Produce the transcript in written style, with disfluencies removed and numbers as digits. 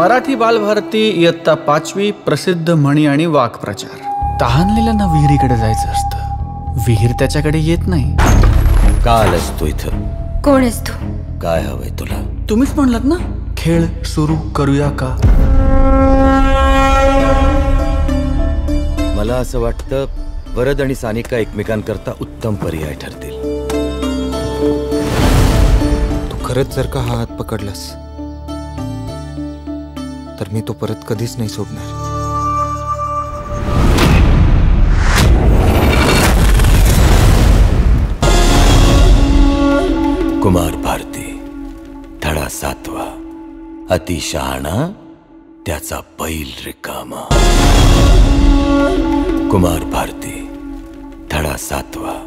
मराठी बालभारती इयत्ता 5वी प्रसिद्ध म्हणी आणि वाक्प्रचार. तहानलेल्यांना विहिरीकडे जायचं असतं, विहीर त्याच्याकडे येत नाही. का आलास तू इथं? कोण आहेस तू? काय हवंय तुला? तुम्हीच म्हणलात ना खेळ सुरू करूया का. मला असं वाटतं वरद आणि सानिका एकमेकांकरता उत्तम पर्याय ठरतील. तू खरंच जर का हा हात पकडलास तर मी तो परत कधीच नाही सोडणार. कुमार भारती, धडा 7वा. अतिशहाणा त्याचा बैल रिकामा. कुमार भारती, धडा 7वा.